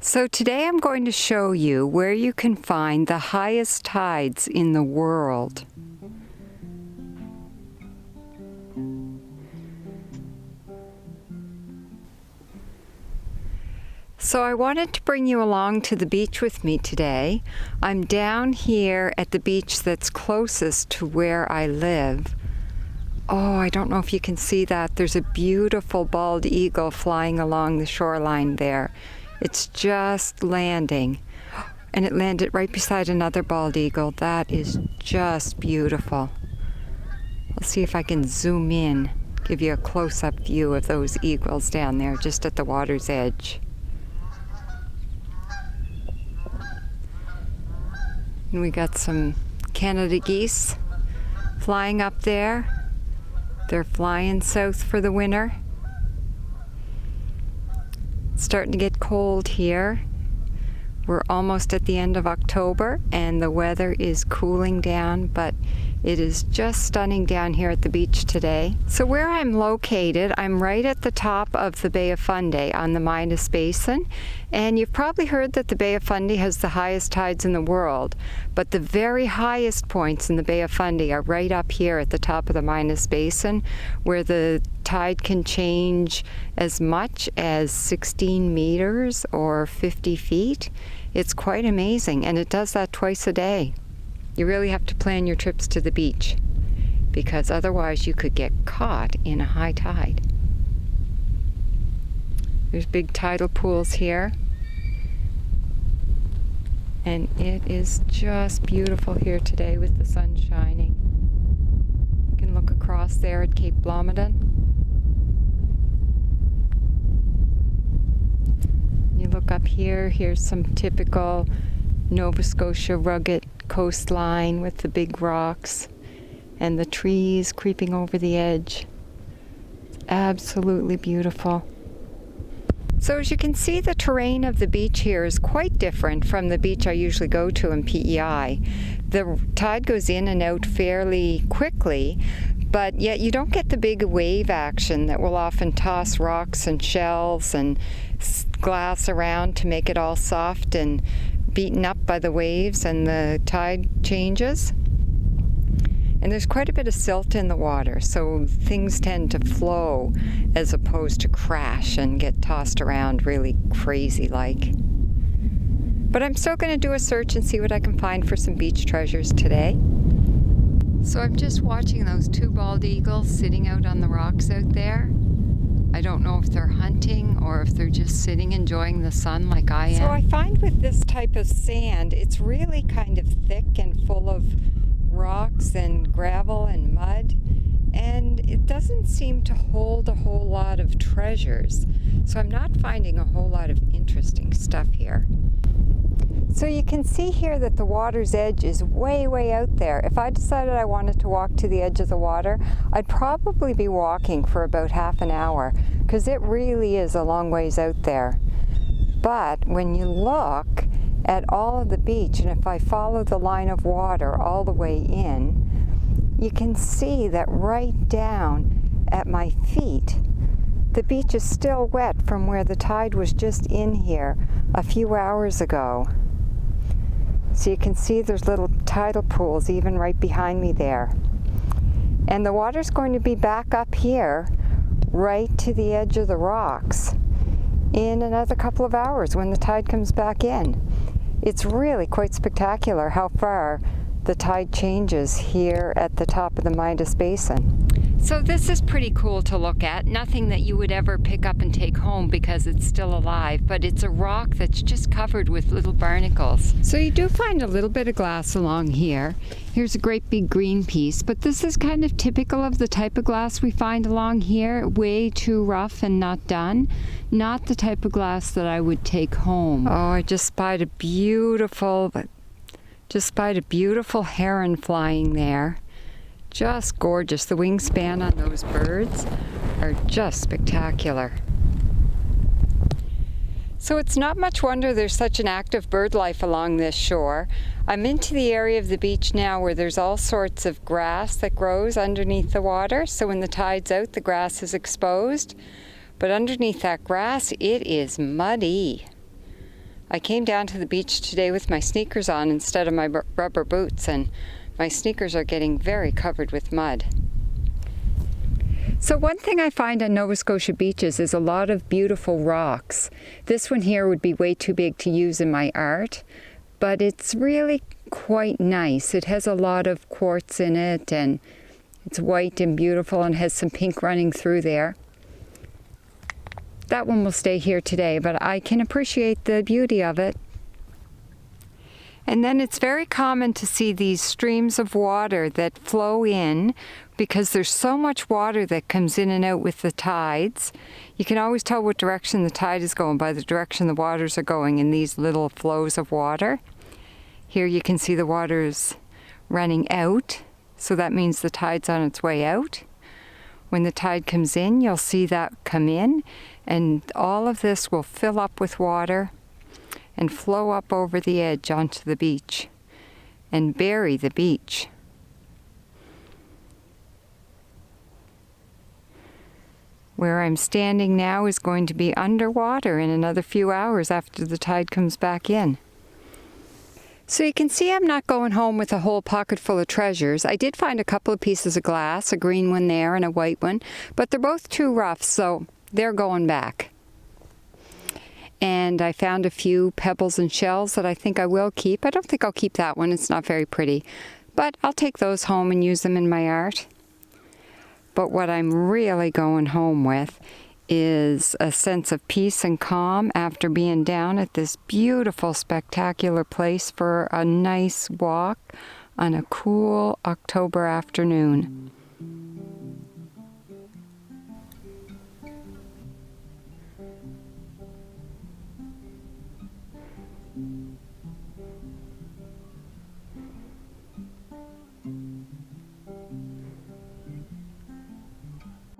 So today I'm going to show you where you can find the highest tides in the world. So I wanted to bring you along to the beach with me today. I'm down here at the beach that's closest to where I live. Oh, I don't know if you can see that. There's a beautiful bald eagle flying along the shoreline there. It's just landing, and it landed right beside another bald eagle. That is just beautiful. Let's see if I can zoom in, give you a close-up view of those eagles down there just at the water's edge. And we got some Canada geese flying up there. They're flying south for the winter. It's starting to get cold here. We're almost at the end of October and the weather is cooling down, but it is just stunning down here at the beach today. So where I'm located, I'm right at the top of the Bay of Fundy on the Minas Basin. And you've probably heard that the Bay of Fundy has the highest tides in the world. But the very highest points in the Bay of Fundy are right up here at the top of the Minas Basin, where the tide can change as much as 16 meters or 50 feet. It's quite amazing, and it does that twice a day. You really have to plan your trips to the beach, because otherwise you could get caught in a high tide. There's big tidal pools here, and it is just beautiful here today with the sun shining. You can look across there at Cape Blomidon. You look up here, here's some typical Nova Scotia rugged coastline with the big rocks and the trees creeping over the edge. It's absolutely beautiful. So as you can see, the terrain of the beach here is quite different from the beach I usually go to in PEI. The tide goes in and out fairly quickly, but yet you don't get the big wave action that will often toss rocks and shells and glass around to make it all soft and beaten up by the waves and the tide changes. And there's quite a bit of silt in the water, so things tend to flow as opposed to crash and get tossed around really crazy like. But I'm still going to do a search and see what I can find for some beach treasures today. So I'm just watching those two bald eagles sitting out on the rocks out there. I don't know if they're hunting or if they're just sitting enjoying the sun like I am. So I find with this type of sand, it's really kind of thick and full of rocks and gravel and mud, and it doesn't seem to hold a whole lot of treasures. So I'm not finding a whole lot of interesting stuff here. So you can see here that the water's edge is way, way out there. If I decided I wanted to walk to the edge of the water, I'd probably be walking for about half an hour, because it really is a long ways out there. But when you look at all of the beach, and if I follow the line of water all the way in, you can see that right down at my feet, the beach is still wet from where the tide was just in here a few hours ago. So you can see there's little tidal pools even right behind me there. And the water's going to be back up here, right to the edge of the rocks, in another couple of hours when the tide comes back in. It's really quite spectacular how far the tide changes here at the top of the Minas Basin. So this is pretty cool to look at. Nothing that you would ever pick up and take home because it's still alive, but it's a rock that's just covered with little barnacles. So you do find a little bit of glass along here. Here's a great big green piece, but this is kind of typical of the type of glass we find along here, way too rough and not done. Not the type of glass that I would take home. Oh, I just spied a beautiful heron flying there. Just gorgeous. The wingspan on those birds are just spectacular. So it's not much wonder there's such an active bird life along this shore. I'm into the area of the beach now where there's all sorts of grass that grows underneath the water. So when the tide's out, the grass is exposed. But underneath that grass, it is muddy. I came down to the beach today with my sneakers on instead of my rubber boots, and my sneakers are getting very covered with mud. So one thing I find on Nova Scotia beaches is a lot of beautiful rocks. This one here would be way too big to use in my art, but it's really quite nice. It has a lot of quartz in it, and it's white and beautiful and has some pink running through there. That one will stay here today, but I can appreciate the beauty of it. And then it's very common to see these streams of water that flow in because there's so much water that comes in and out with the tides. You can always tell what direction the tide is going by the direction the waters are going in these little flows of water. Here you can see the water's running out, so that means the tide's on its way out. When the tide comes in, you'll see that come in, and all of this will fill up with water and flow up over the edge onto the beach and bury the beach. Where I'm standing now is going to be underwater in another few hours after the tide comes back in. So you can see I'm not going home with a whole pocket full of treasures. I did find a couple of pieces of glass, a green one there and a white one, but they're both too rough, so they're going back. And I found a few pebbles and shells that I think I will keep. I don't think I'll keep that one, it's not very pretty, but I'll take those home and use them in my art. But what I'm really going home with is a sense of peace and calm after being down at this beautiful, spectacular place for a nice walk on a cool October afternoon.